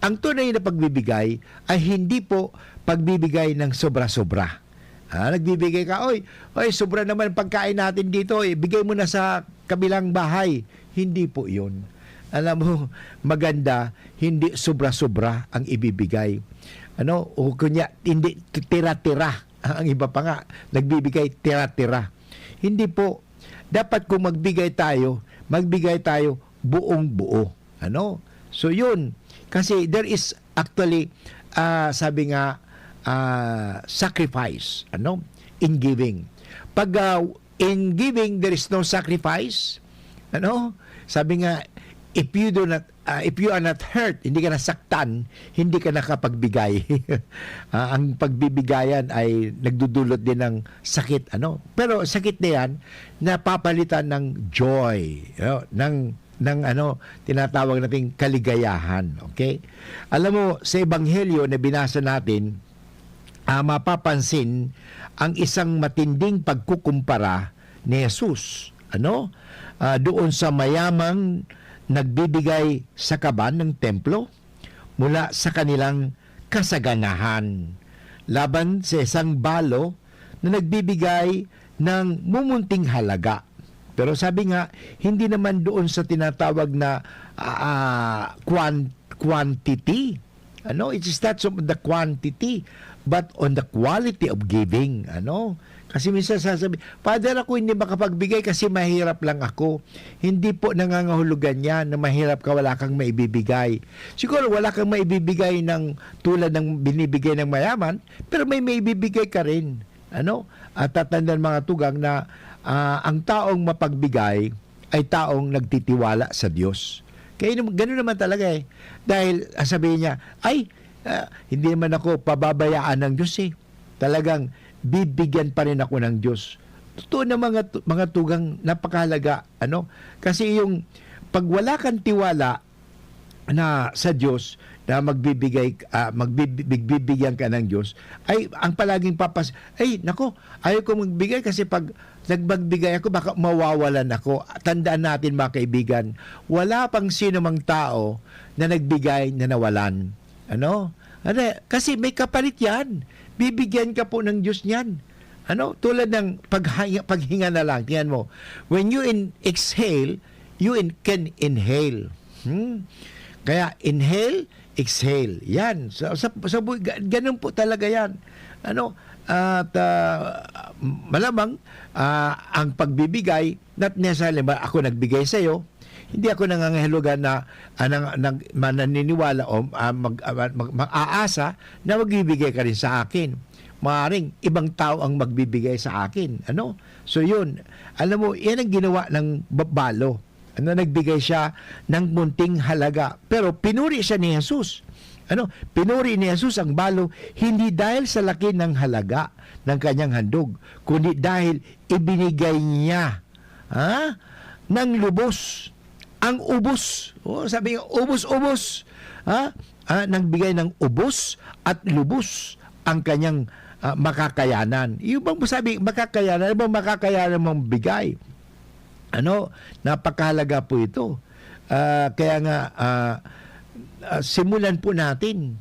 Ang tunay na pagbibigay ay hindi po pagbibigay ng sobra-sobra. Nagbibigay ka, oy, sobra naman pagkain natin dito, bigay mo na sa kabilang bahay. Hindi po yun. Alam mo, maganda, hindi sobra-sobra ang ibibigay. O kunya, hindi tira-tira. Ang iba pa nga, nagbibigay tira-tira. Hindi po. Dapat kung magbigay tayo buong-buo. So yun. Kasi there is actually, sabi nga, sacrifice. In giving. Pag in giving, there is no sacrifice. Sabi nga, if you are not hurt, hindi ka nasaktan, hindi ka nakapagbigay. Ang pagbibigayan ay nagdudulot din ng sakit, Pero sakit na yan, napapalitan ng joy, ng tinatawag nating kaligayahan, okay? Alam mo, sa ebanghelyo na binasa natin, mapapansin ang isang matinding pagkukumpara ni Jesus, doon sa mayamang nagbibigay sa kaban ng templo mula sa kanilang kasaganahan laban sa isang balo na nagbibigay ng mumunting halaga. Pero sabi nga, hindi naman doon sa tinatawag na quantity. It is not so the quantity, but on the quality of giving. Kasi minsan sasabi, Father, ako hindi makapagbigay kasi mahirap lang ako. Hindi po nangangahulugan yan na mahirap ka, wala kang maibibigay. Siguro wala kang maibibigay ng tulad ng binibigay ng mayaman, pero may maibibigay ka rin. At tatandaan mga tugang na ang taong mapagbigay ay taong nagtitiwala sa Diyos. Kaya ganoon naman talaga eh. Dahil sabihin niya, hindi naman ako pababayaan ng Diyos eh. Talagang bibigyan pa rin ako ng Diyos. Totoo na mga tugang napakahalaga. Kasi pag wala kang tiwala na sa Diyos, na magbibigyan ka ng Diyos, ay ang palaging nako, ayaw ko magbigay kasi pag nagbagbigay ako, baka mawawalan ako. Tandaan natin mga kaibigan, wala pang sino mang tao na nagbigay na nawalan. Kasi may kapalit yan. Bibigyan ka po ng Diyos niyan. Tulad ng paghinga na lang. Tingnan mo. When you exhale, you can inhale. Kaya inhale, exhale. Yan. Ganun po talaga yan. At malamang ang pagbibigay, not necessarily ako nagbigay sa iyo, hindi ako nangangahulugan na mananiniwala o mag-aasa na magbibigay ka rin sa akin. Maaring ibang tao ang magbibigay sa akin. So yun, alam mo, yan ang ginawa ng balo. Nagbigay siya ng munting halaga. Pero pinuri siya ni Jesus. Pinuri ni Jesus ang balo hindi dahil sa laki ng halaga ng kanyang handog, kundi dahil ibinigay niya ng lubos. Ang ubos. Sabi nga, ubos-ubos. Nagbigay ng ubos at lubos ang kanyang makakayanan. Yung bang sabi, makakayanan, ano bang makakayanan mong bigay? Napakahalaga po ito. Kaya nga, simulan po natin.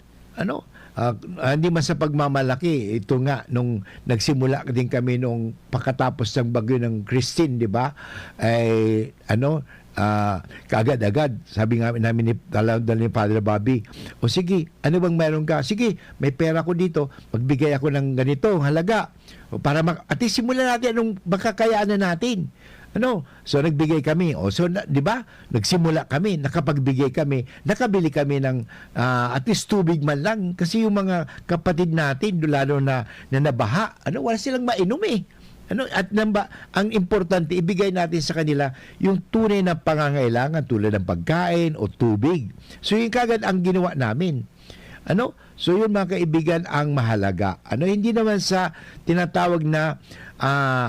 Hindi man sa pagmamalaki, ito nga nung nagsimula din kami nung pagkatapos ng bagyo ng Christine, di ba? Ay kaagad-agad sabi nga namin ni Father Bobby, o sige, ano bang meron ka? Sige, may pera ko dito, magbigay ako ng ganito halaga para at least simulan natin anong makakayanan natin. So nagbigay kami. Di ba? Nagsimula kami, nakapagbigay kami, nakabili kami ng at least tubig man lang kasi yung mga kapatid natin lalo na nabaha, wala silang mainom eh. Ang importante, ibigay natin sa kanila yung tunay na pangangailangan tulad ng pagkain o tubig. So yung kagad ang ginawa namin. So yun mga kaibigan ang mahalaga. Hindi naman sa tinatawag na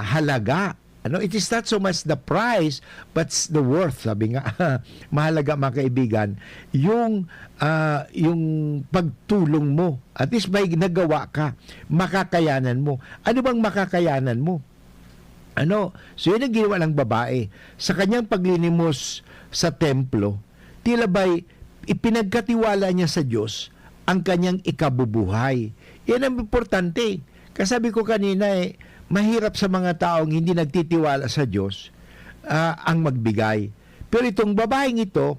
halaga. It is not so much the price but the worth. Sabi nga, mahalaga mga kaibigan, yung pagtulong mo. At least may nagawa ka, makakayanan mo. Ano bang makakayanan mo? So yun ang ginawa ng babae. Sa kanyang paglinimos sa templo, tila ba'y ipinagkatiwala niya sa Diyos ang kanyang ikabubuhay. Yan ang importante. Kasabi ko kanina mahirap sa mga taong hindi nagtitiwala sa Diyos ang magbigay. Pero itong babaeng ito,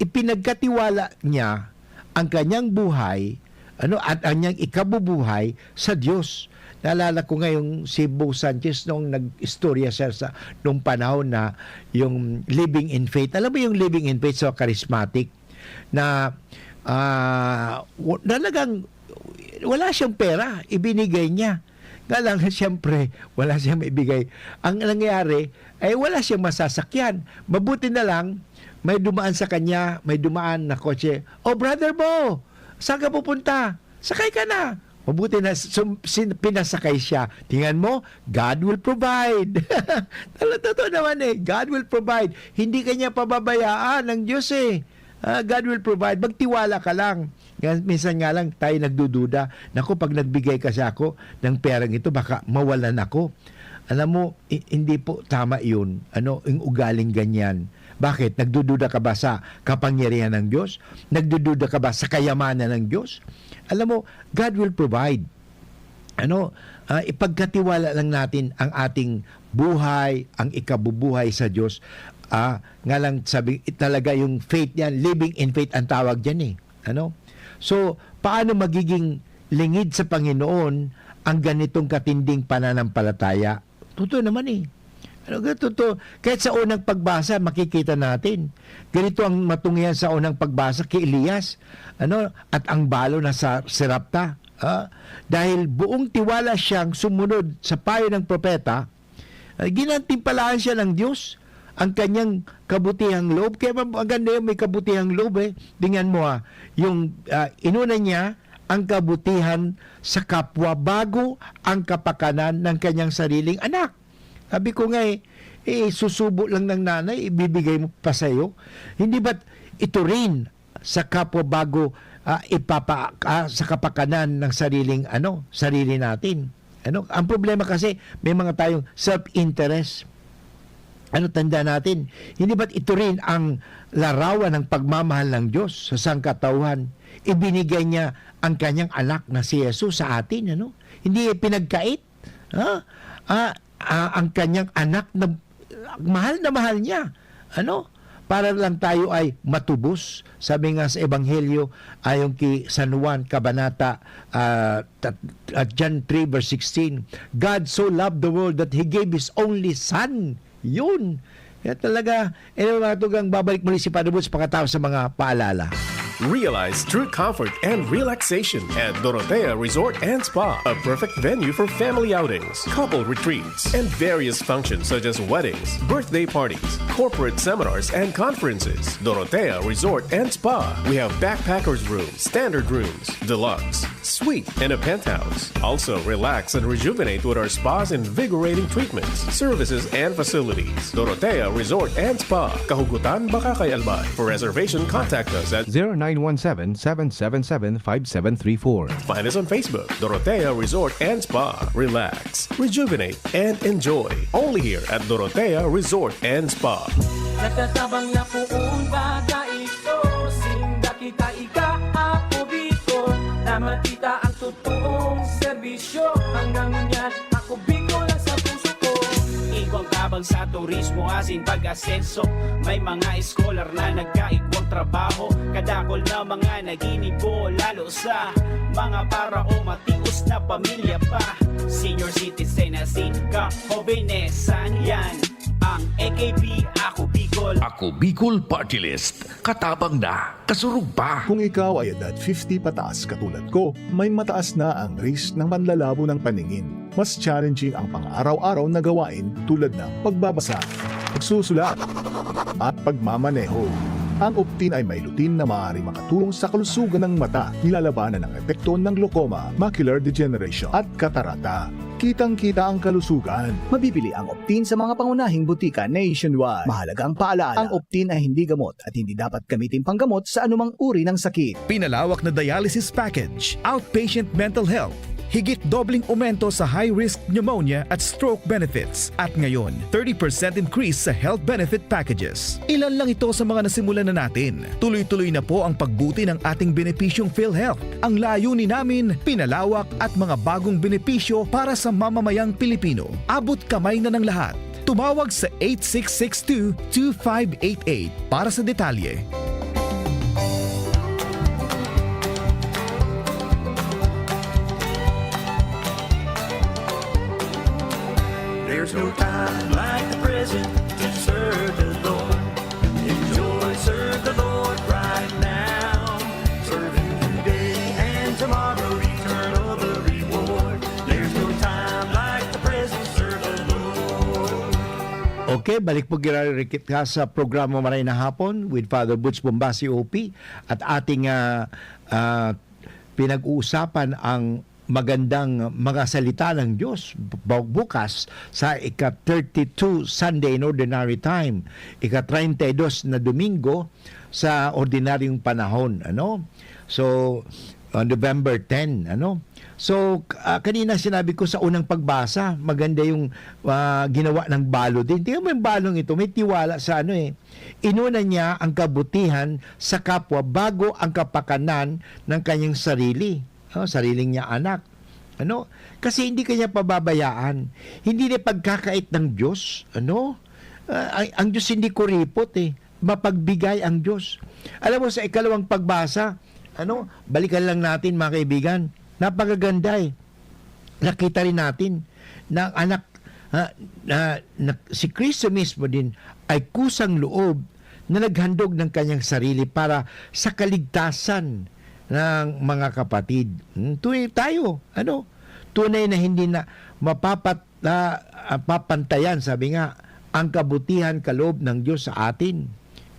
ipinagkatiwala niya ang kanyang buhay at ang kanyang ikabubuhay sa Diyos. Naalala ko ngayong si Bo Sanchez nung nag-istorya siya nung panahon na yung living in faith. Alam mo yung living in faith so charismatic na talagang wala siyang pera, ibinigay niya. Nga lang, siyempre, wala siyang maibigay. Ang nangyari, ay wala siyang masasakyan. Mabuti na lang, may dumaan sa kanya, may dumaan na kotse. Oh, Brother Bo, saan ka pupunta? Sakay ka na. Mabuti na pinasakay siya. Tingnan mo, God will provide. Totoo naman God will provide. Hindi kanya pababayaan ng Diyos God will provide. Magtiwala ka lang. Minsan nga lang tayo nagdududa. Naku, pag nagbigay kasi ako ng perang ito, baka mawalan ako. Alam mo, hindi po tama yun. Yung ugaling ganyan. Bakit? Nagdududa ka ba sa kapangyarihan ng Diyos? Nagdududa ka ba sa kayamanan ng Diyos? Alam mo, God will provide. Ipagkatiwala lang natin ang ating buhay, ang ikabubuhay sa Diyos. Nga lang sabi, talaga yung faith yan, living in faith ang tawag dyan So, paano magiging lingid sa Panginoon ang ganitong katinding pananampalataya? Totoo naman Totoo. Kahit sa unang pagbasa, makikita natin. Ganito ang matungihan sa unang pagbasa kay Elias. At ang balo na sa Serapta. Dahil buong tiwala siyang sumunod sa payo ng propeta, ginantimpalaan siya ng Diyos ang kanyang kabutihang loob. Kaya maganda yung may kabutihang loob Tingnan mo yung inuna niya ang kabutihan sa kapwa bago ang kapakanan ng kanyang sariling anak. Sabi ko nga susubo lang ng nanay, ibibigay mo pa sa'yo. Hindi ba't ito rin sa kapwa bago sa kapakanan ng sarili natin. Ang problema kasi may mga tayong self-interest. Tanda natin, hindi ba't ito rin ang larawan ng pagmamahal ng Diyos sa sangkatauhan? Ibinigay niya ang kanyang anak na si Jesus sa atin, Hindi pinagkait. Ang kanyang anak na mahal niya. Para lang tayo ay matubos. Sabi nga sa Ebanghelyo, ayon kay San Juan, Kabanata John 3 verse 16, God so loved the world that He gave His only Son. Yun. Kaya talaga, matugang babalik muli si Padre Boots pagkatapos sa mga paalala. Realize true comfort and relaxation at Dorotea Resort and Spa, a perfect venue for family outings, couple retreats, and various functions such as weddings, birthday parties, corporate seminars, and conferences. Dorotea Resort and Spa. We have backpackers rooms, standard rooms, deluxe, suite, and a penthouse. Also, relax and rejuvenate with our spa's invigorating treatments, services, and facilities. Dorotea Resort and Spa, Kahugutan, Bakakay, Albay. For reservation, contact us at 0917-777-5734. Find us on Facebook, Dorotea Resort and Spa. Relax, rejuvenate, and enjoy. Only here at Dorotea Resort and Spa. Nakatabang na poong baga ito, sinda kita ika ako dito, na makita ang totoong serbisyo. Hanggang ngayon, ako Bicol lang sa puso ko. Igwang tabang sa turismo, asin pag-asenso. May mga scholar na nagkaigwang trabaho. Kadakol na mga naginibo, lalo sa mga parao matius na pamilya pa. Senior citizen na ka, hobenesan yan. Ang AKP, ako Bicol. Ako Bicol Party List. Katabang na, kasurug pa. Kung ikaw ay edad 50 pataas katulad ko, may mataas na ang risk ng panlalabo ng paningin. Mas challenging ang pang-araw-araw na gawain tulad ng pagbabasa, pagsusulat, at pagmamaneho. Ang Optin ay may lutin na maaari makatulong sa kalusugan ng mata, nilalabanan ang epekto ng glaucoma, macular degeneration at katarata. Kitang-kita ang kalusugan. Mabibili ang Optin sa mga pangunahing butika nationwide. Mahalaga ang paalaala. Ang Optin ay hindi gamot at hindi dapat gamitin panggamot sa anumang uri ng sakit. Pinalawak na dialysis package, outpatient mental health, higit dobling aumento sa high-risk pneumonia at stroke benefits. At ngayon, 30% increase sa health benefit packages. Ilan lang ito sa mga nasimulan na natin. Tuloy-tuloy na po ang pagbuti ng ating benepisyong PhilHealth. Ang layunin namin, pinalawak at mga bagong benepisyo para sa mamamayang Pilipino. Abot kamay na ng lahat. Tumawag sa 8662-2588 para sa detalye. There's no time like the present to serve the Lord. Enjoy, serve the Lord right now. Serve Him today and tomorrow, eternal the reward. There's no time like the present, serve the Lord. Okay, balik po ginarikit ka sa programa Maray na Hapon with Father Butch Bombasi OP at ating pinag-uusapan ang magandang mga salita ng Diyos bukas sa ika-32 Sunday in Ordinary Time, ika-32 na Domingo sa ordinaryong panahon, ano? So on November 10, ano? So kanina sinabi ko sa unang pagbasa, maganda yung ginawa ng balo din. Tingnan mo yung balong ito, may tiwala sa ano eh. Inuna niya ang kabutihan sa kapwa bago ang kapakanan ng kanyang sarili. Sariling niya anak. Ano? Kasi hindi kanya pababayaan. Hindi niya pagkakait ng Diyos. Ano? Ang Diyos hindi kuripot eh. Mapagbigay ang Diyos. Alam mo sa ikalawang pagbasa, ano? Balikan lang natin mga kaibigan. Napakaganda eh. Nakita rin natin na ang anak si Kristo mismo din ay kusang loob na naghandog ng kanyang sarili para sa kaligtasan ng mga kapatid. Tunay tayo, ano? Tunay na hindi na mapapantayan, sabi nga, ang kabutihan kaloob ng Diyos sa atin.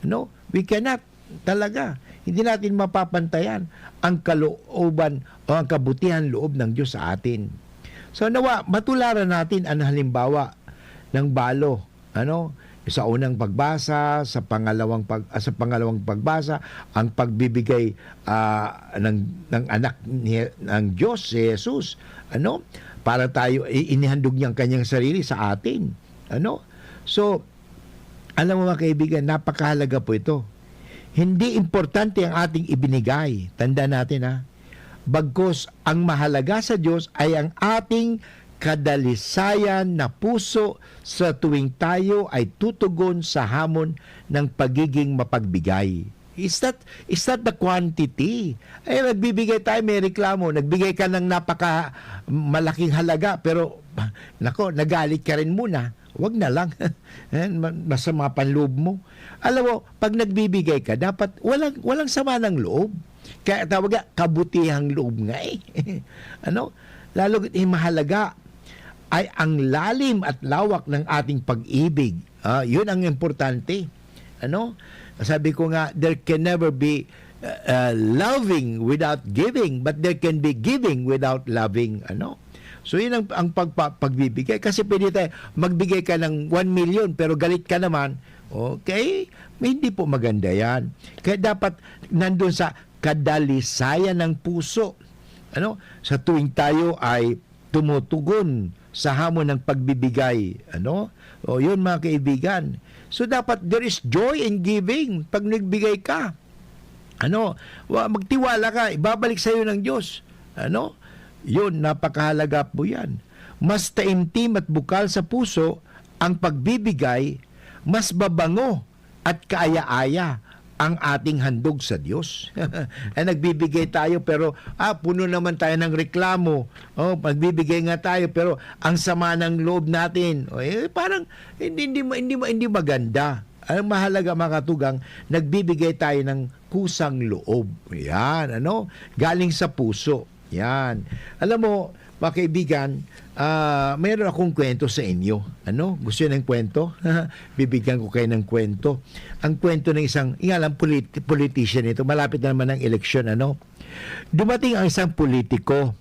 No? We cannot talaga. Hindi natin mapapantayan ang kalooban o ang kabutihan loob ng Diyos sa atin. So nawa, matularan natin ang halimbawa ng balo. Ano? Sa unang pagbasa, sa pangalawang pagbasa, ang pagbibigay ng anak ng Diyos, si Jesus, ano? Para tayo inihandog niyang kanyang sarili sa atin, ano? So, alam mo mga kaibigan, napakahalaga po ito. Hindi importante ang ating ibinigay. Tanda natin ha. Bagkus ang mahalaga sa Diyos ay ang ating kadalisayan na puso sa tuwing tayo ay tutugon sa hamon ng pagiging mapagbigay. Is that the quantity? Ay, nagbibigay tayo, may reklamo. Nagbigay ka ng napaka malaking halaga, pero nako, nagalit ka rin muna. Wag na lang. Masama panloob mo. Alam mo, pag nagbibigay ka, dapat walang sama ng loob. Kaya tawag nga, kabutihang loob nga eh. Ano? Lalo mahalaga ay ang lalim at lawak ng ating pag-ibig. Yun ang importante. Ano? Sabi ko nga, there can never be loving without giving, but there can be giving without loving. Ano? So yun ang pagbibigay. Kasi pwede tayo, magbigay ka ng 1 million pero galit ka naman, okay? Hindi po maganda yan. Kaya dapat nandun sa kadalisayan ng puso. Ano? Sa tuwing tayo ay tumutugon sa hamon ng pagbibigay. Ano? O yun mga kaibigan. So dapat there is joy in giving pag nagbigay ka. Ano? Magtiwala ka, ibabalik sa iyo ng Diyos. Ano? Yun, napakahalaga po yan. Mas taimtim at bukal sa puso ang pagbibigay, mas babango at kaaya-aya ang ating handog sa Diyos. Nagbibigay tayo pero puno naman tayo ng reklamo. Magbibigay nga tayo pero ang sama ng loob natin. Parang hindi maganda. Ang mahalaga mga katugang, nagbibigay tayo ng kusang loob. Yan, galing sa puso. Yan. Alam mo, mga kaibigan, mayroon akong kwento sa inyo. Gusto nyo ng kwento? Bibigyan ko kayo ng kwento. Ang kwento ng isang, politician ito. Malapit na naman ang eleksyon. Dumating ang isang politiko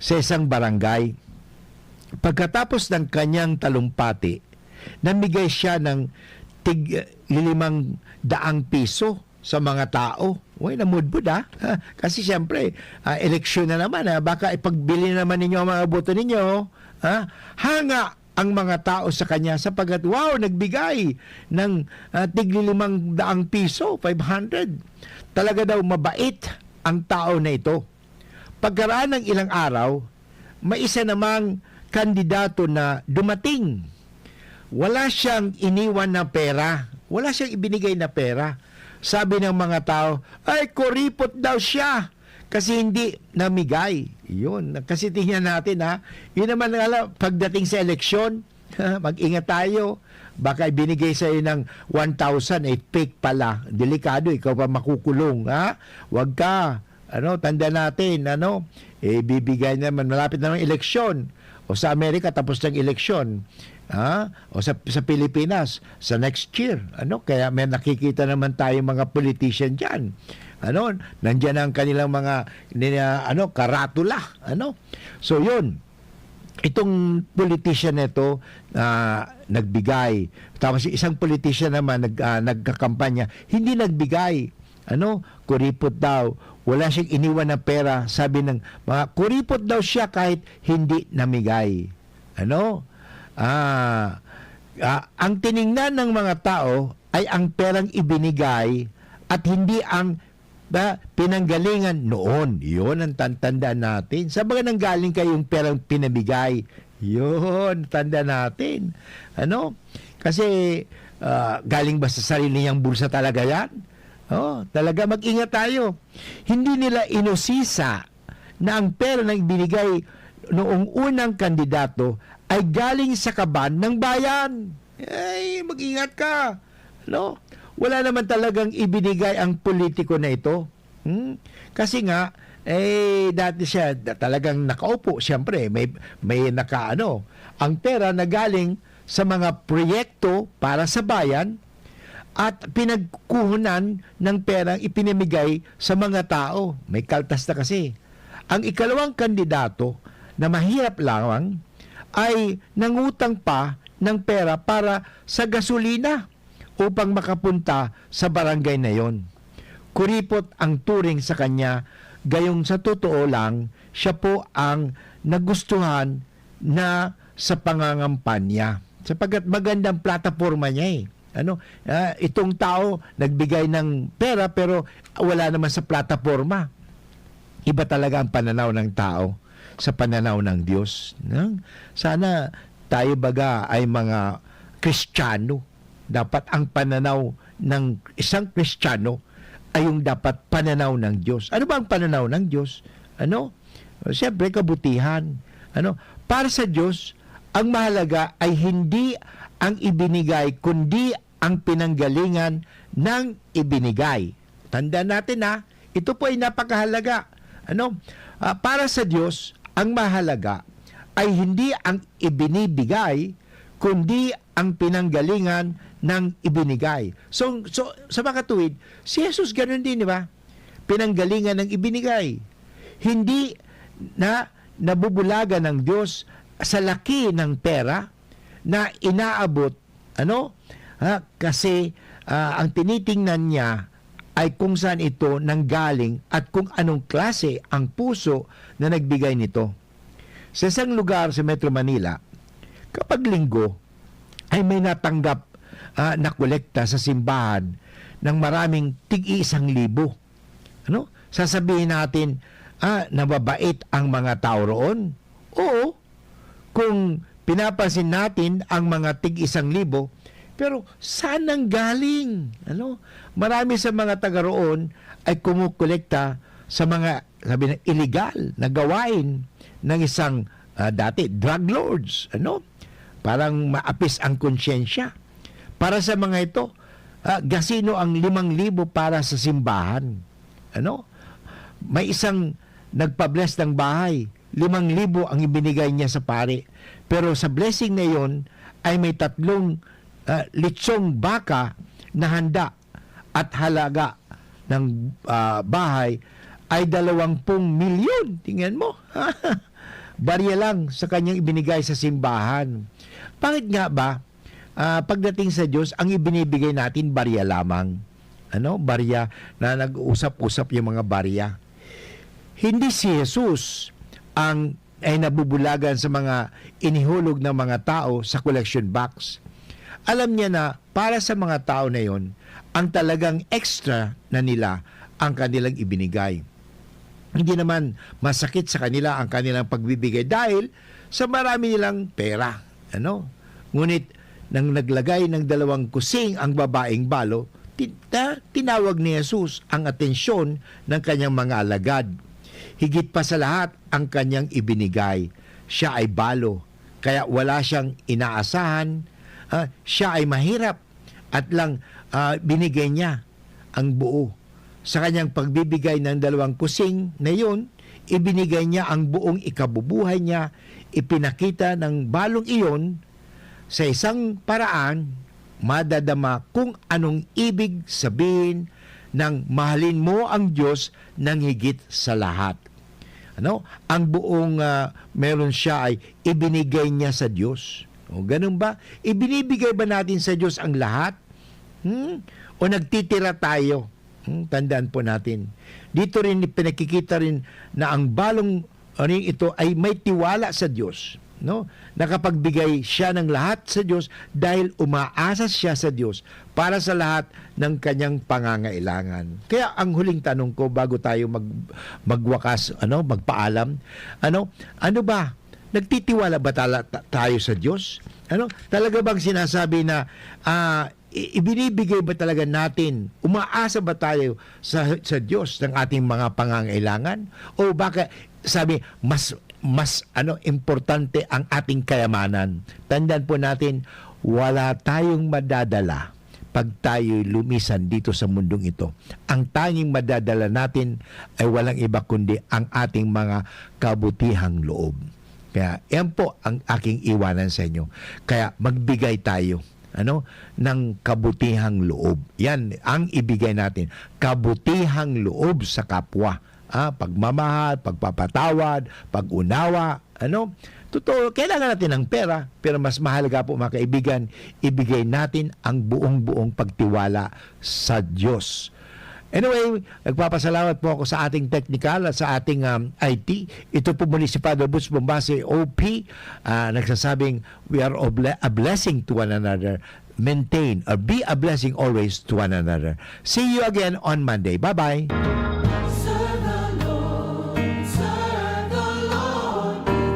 sa isang barangay. Pagkatapos ng kanyang talumpati, namigay siya ng tig-500 piso sa mga tao. Uy, namudbud kasi siyempre, eleksyon na naman. Baka ipagbili naman ninyo ang mga boto ninyo. Hanga ang mga tao sa kanya sapagkat, nagbigay ng tig-500 piso, 500. Talaga daw mabait ang tao na ito. Pagkaraan ng ilang araw, may isa namang kandidato na dumating. Wala siyang iniwan na pera. Wala siyang ibinigay na pera. Sabi ng mga tao, kuripot daw siya kasi hindi namigay. Yun. Kasi tingnan natin yun naman pagdating sa eleksyon, mag-ingat tayo. Baka ibinigay sa iyo ng 1,000, fake pala. Delikado, ikaw pa makukulong. Huwag ka. Tanda natin, bibigay naman, malapit na ng eleksyon. O sa Amerika, tapos ng eleksyon. O sa Pilipinas sa next year. Kaya may nakikita naman tayo mga politician diyan. Nandiyan ang kanilang mga karatula. So yun. Itong politician nito nagbigay. Tapos isang politician naman nagkakampanya, hindi nagbigay. Kuripot daw. Wala siyang iniwan na pera. Sabi ng mga kuripot daw siya kahit hindi namigay. Ang tiningnan ng mga tao ay ang perang ibinigay at hindi ang pinanggalingan noon. Yun ang tandaan natin. Sa mga nanggaling kayong perang pinabigay, yun, tanda natin. Kasi galing ba sa sarili niyang bulsa talaga yan? Talaga mag-ingat tayo. Hindi nila inusisa na ang pera na ibinigay noong unang kandidato ay galing sa kaban ng bayan. Mag-ingat ka. Wala naman talagang ibinigay ang politiko na ito. Kasi nga, dati siya talagang nakaupo. Siyempre, may ang pera na galing sa mga proyekto para sa bayan at pinagkuhunan ng perang ipinamigay sa mga tao. May kaltas na kasi. Ang ikalawang kandidato na mahirap lamang ay nangutang pa ng pera para sa gasolina upang makapunta sa barangay na yon. Kuripot ang turing sa kanya, gayong sa totoo lang, siya po ang nagustuhan na sa pangangampanya. Sapagkat magandang plataforma niya itong tao nagbigay ng pera pero wala naman sa plataforma. Iba talaga ang pananaw ng tao sa pananaw ng Diyos. Sana tayo baga ay mga Kristiyano. Dapat ang pananaw ng isang Kristiyano ay yung dapat pananaw ng Diyos. Ano ba ang pananaw ng Diyos? Siyempre, kabutihan. Para sa Diyos, ang mahalaga ay hindi ang ibinigay, kundi ang pinanggalingan ng ibinigay. Tandaan natin ito po ay napakahalaga. Para sa Diyos, ang mahalaga ay hindi ang ibinibigay, kundi ang pinanggalingan ng ibinigay. So sa mga tuwid, si Jesus ganun din, di ba? Pinanggalingan ng ibinigay. Hindi na nabubulagan ng Diyos sa laki ng pera na inaabot, kasi ang tinitingnan niya ay kung saan ito nanggaling at kung anong klase ang puso na nagbigay nito. Sa isang lugar sa Metro Manila, kapag linggo, ay may natanggap na kolekta sa simbahan ng maraming tig-1,000. Sasabihin natin, nababait ang mga tao roon? Oo. Kung pinapansin natin ang mga tig-1,000, pero saan nang galing? Marami sa mga taga roon ay kumukolekta sa mga, sabi ng, illegal na gawain ng isang dati drug lords. Parang maapis ang konsyensya. Para sa mga ito, gasino ang 5,000 para sa simbahan. May isang nagpa-bless ng bahay, 5,000 ang ibinigay niya sa pare. Pero sa blessing na yon ay may 3 litsong baka na handa at halaga ng bahay ay 20 milyon. Tingnan mo. Barya lang sa kanyang ibinigay sa simbahan. Bakit nga ba pagdating sa Diyos, ang ibinibigay natin barya lamang? Barya na nag-usap-usap yung mga barya. Hindi si Jesus ay nabubulagan sa mga inihulog ng mga tao sa collection box. Alam niya na para sa mga tao na yon, ang talagang extra na nila ang kanilang ibinigay. Hindi naman masakit sa kanila ang kanilang pagbibigay dahil sa marami nilang pera. Ngunit nang naglagay ng 2 kusing ang babaeng balo, tinawag ni Jesus ang atensyon ng kanyang mga alagad. Higit pa sa lahat ang kanyang ibinigay. Siya ay balo, kaya wala siyang inaasahan. Siya ay mahirap at lang binigay niya ang buo. Sa kanyang pagbibigay ng 2 kusing na yun, ibinigay niya ang buong ikabubuhay niya. Ipinakita ng balong iyon sa isang paraan, madadama kung anong ibig sabihin ng mahalin mo ang Diyos ng higit sa lahat. Ang buong meron siya ay ibinigay niya sa Diyos. O ganun ba? Ibinibigay ba natin sa Diyos ang lahat? O nagtitira tayo? Tandaan po natin. Dito rin pinakikita rin na ang balong ito ay may tiwala sa Diyos. Nakapagbigay siya ng lahat sa Diyos dahil umaasa siya sa Diyos para sa lahat ng kanyang pangangailangan. Kaya ang huling tanong ko bago tayo magwakas, magpaalam, ano ba? Nagtitiwala ba tayo sa Diyos? Talaga bang sinasabi na ibinibigay ba talaga natin, umaasa ba tayo sa Diyos ng ating mga pangangailangan? O baka sabi, mas importante ang ating kayamanan. Tandaan po natin, wala tayong madadala pag tayo lumisan dito sa mundong ito. Ang tanging madadala natin ay walang iba kundi ang ating mga kabutihang loob. Kaya yan po ang aking iwanan sa inyo. Kaya magbigay tayo ng kabutihang loob. Yan ang ibigay natin. Kabutihang loob sa kapwa. Pagmamahal, pagpapatawad, pag-unawa, Totoo, kailangan natin ng pera, pero mas mahalaga po mga kaibigan, ibigay natin ang buong-buong pagtiwala sa Diyos. Anyway, nagpapasalamat po ako sa ating technical at sa ating IT. Ito po muli si Father Butch Bombase, OP, nagsasabing we are a blessing to one another. Maintain or be a blessing always to one another. See you again on Monday. Bye-bye.